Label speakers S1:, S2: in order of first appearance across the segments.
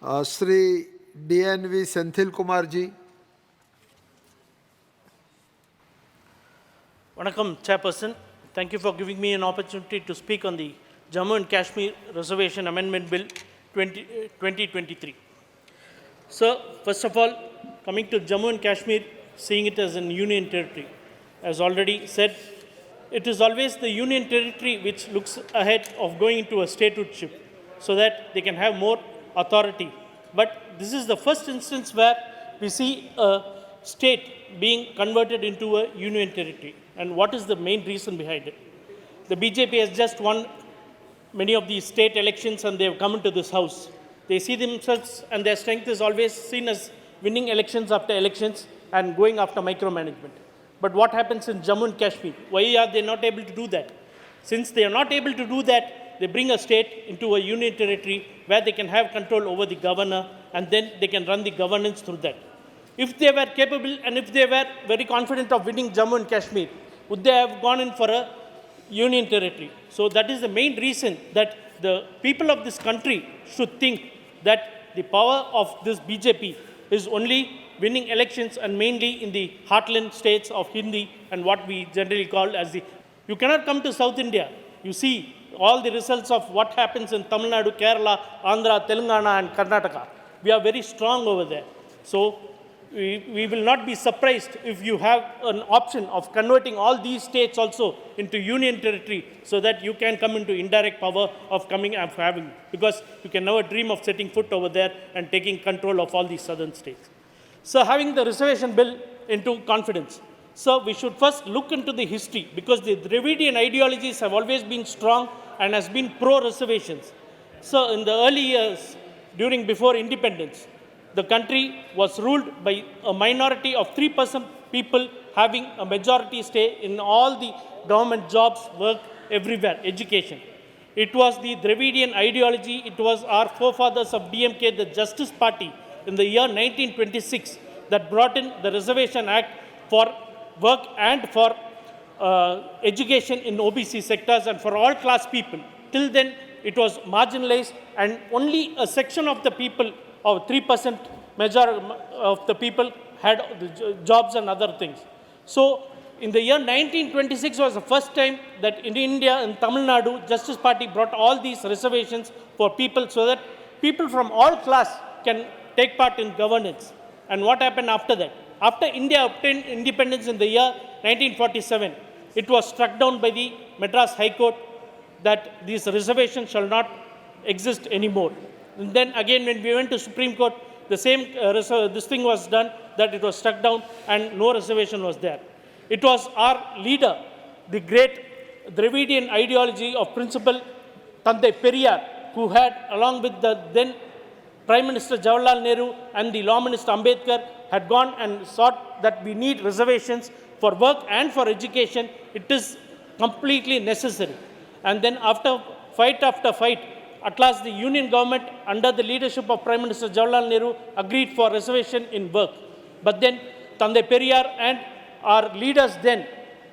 S1: Shri DNV Senthilkumar ji.
S2: Vanakkam, Chairperson. Thank you for giving me an opportunity to speak on the Jammu and Kashmir Reservation Amendment Bill 2023. Sir, first of all, coming to Jammu and Kashmir, seeing it as a union territory, as already said, it is always the union territory which looks ahead of going into a statehooship so that they can have more authority. But this is the first instance where we see a state being converted into a union territory. And what is the main reason behind it? The BJP has just won many of these state elections and they have come into this house. They see themselves and their strength is always seen as winning elections after elections and going after micromanagement. But what happens in Jammu and Kashmir? Why are they not able to do that? Since they are not able to do that, they bring a state into a union territory where they can have control over the governor and then they can run the governance through that. If they were capable and if they were very confident of winning Jammu and Kashmir, would they have gone in for a union territory? So that is the main reason that the people of this country should think that the power of this BJP is only winning elections and mainly in the heartland states of Hindi and what we generally call as the... You cannot come to South India. You see all the results of what happens in Tamil Nadu, Kerala, Andhra, Telangana and Karnataka. We are very strong over there. So we will not be surprised if you have an option of converting all these states also into union territory so that you can come into indirect power of coming and having, because you can never dream of setting foot over there and taking control of all these southern states. So having the reservation bill into confidence. So we should first look into the history because the Dravidian ideologies have always been strong and has been pro-reservations. So in the early years, before independence, the country was ruled by a minority of 3% people having a majority stay in all the government jobs, work, everywhere, education. It was the Dravidian ideology, it was our forefathers of DMK, the Justice Party, in the year 1926 that brought in the Reservation Act for work and for education in OBC sectors and for all class people. Till then, it was marginalized and only a section of the people, of 3% majority of the people had jobs and other things. So, in the year 1926 was the first time that in India, in Tamil Nadu, Justice Party brought all these reservations for people so that people from all class can take part in governance. And what happened after that? After India obtained independence in the year 1947, it was struck down by the Madras High Court that these reservations shall not exist anymore. And then again when we went to Supreme Court, the same this thing was done, that it was struck down and no reservation was there. It was our leader, the great Dravidian ideology of Principal Tandai Periyar, who had, along with the then Prime Minister Jawaharlal Nehru and the Law Minister Ambedkar, had gone and sought that we need reservations for work and for education. It is completely necessary. And then after fight, at last the union government under the leadership of Prime Minister Jawaharlal Nehru agreed for reservation in work. But then Tandai Periyar and our leaders then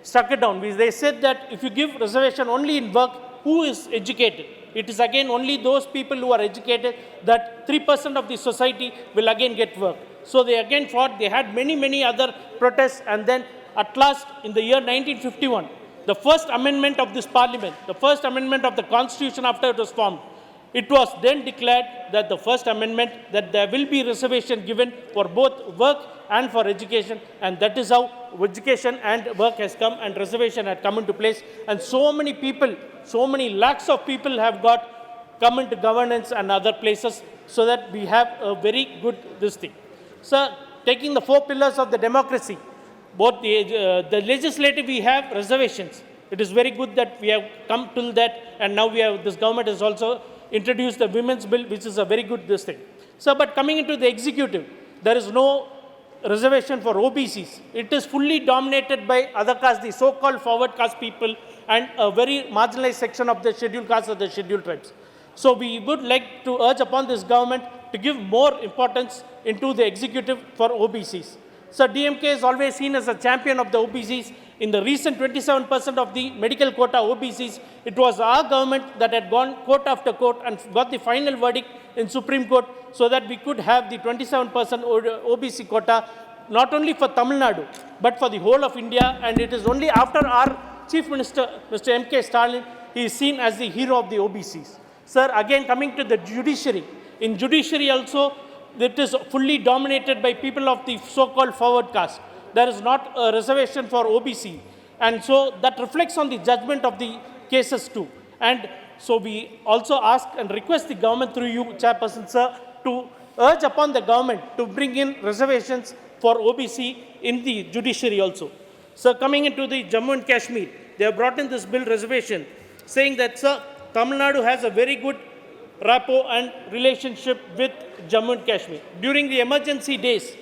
S2: struck it down. They said that if you give reservation only in work, who is educated? It is again only those people who are educated, that 3% of the society will again get work. So they again fought, they had many other protests, and then at last in the year 1951, the first amendment of this parliament, the first amendment of the constitution after it was formed, it was then declared that the first amendment that there will be reservation given for both work and for education, and that is how education and work has come and reservation had come into place, and so many people, so many lakhs of people have come into governance and other places so that we have a very good this thing. So taking the 4 pillars of the democracy, both the legislative we have reservations. It is very good that we have come till that, and now we have, this government has also introduced the women's bill, which is a very good this thing. So, but coming into the executive, there is no reservation for OBCs. It is fully dominated by other castes, the so-called forward caste people, and a very marginalized section of the scheduled castes or the scheduled tribes. So we would like to urge upon this government to give more importance into the executive for OBCs. So DMK is always seen as a champion of the OBCs. In the recent 27% of the medical quota OBCs, it was our government that had gone court after court and got the final verdict in Supreme Court so that we could have the 27% OBC quota, not only for Tamil Nadu, but for the whole of India. And it is only after our Chief Minister, Mr. M.K. Stalin, he is seen as the hero of the OBCs. Sir, again coming to the judiciary. In judiciary also, it is fully dominated by people of the so-called forward caste. There is not a reservation for OBC. And so that reflects on the judgment of the cases too. And so we also ask and request the government through you, Chairperson, sir, to urge upon the government to bring in reservations for OBC in the judiciary also. So coming into the Jammu and Kashmir, they have brought in this bill reservation saying that, sir, Tamil Nadu has a very good rapport and relationship with Jammu and Kashmir. During the emergency days,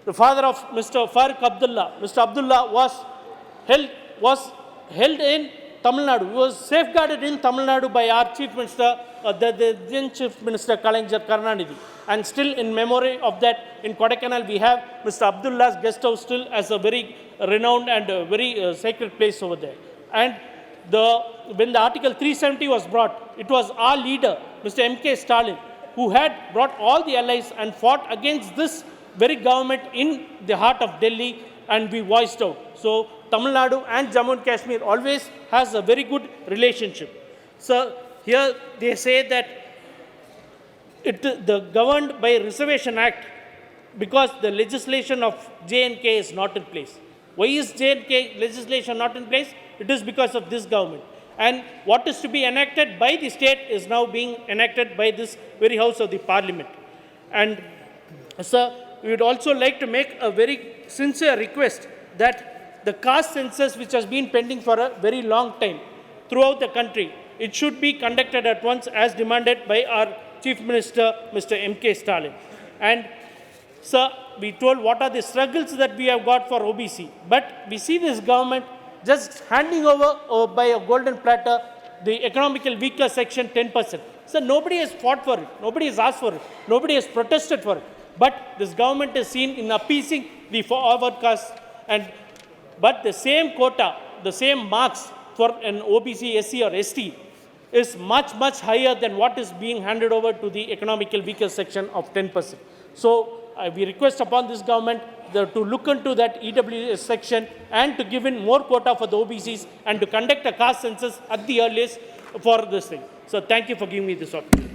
S2: the father of Mr. Farooq Abdullah, Mr. Abdullah was held in Tamil Nadu. He was safeguarded in Tamil Nadu by our Chief Minister, the then Chief Minister Kalanjar Karunanidhi. And still in memory of that, in Kodaikanal, we have Mr. Abdullah's guest house still as a very renowned and very sacred place over there. And when the Article 370 was brought, it was our leader, Mr. M.K. Stalin, who had brought all the allies and fought against this very government in the heart of Delhi, and we voiced out. So Tamil Nadu and Jammu and Kashmir always has a very good relationship. So here they say that the governed by Reservation Act because the legislation of J&K is not in place. Why is J&K legislation not in place? It is because of this government. And what is to be enacted by the state is now being enacted by this very house of the parliament. And sir, we would also like to make a very sincere request that the caste census, which has been pending for a very long time throughout the country, it should be conducted at once as demanded by our Chief Minister, Mr. M.K. Stalin. And sir, we told what are the struggles that we have got for OBC. But we see this government just handing over by a golden platter the economically weaker section 10%. So nobody has fought for it. Nobody has asked for it. Nobody has protested for it. But this government is seen in appeasing the forward caste. But the same quota, the same marks for an OBC, SC or ST is much, much higher than what is being handed over to the economically weaker section of 10%. So we request upon this government to look into that EWS section and to give in more quota for the OBCs and to conduct a caste census at the earliest for this thing. So thank you for giving me this opportunity.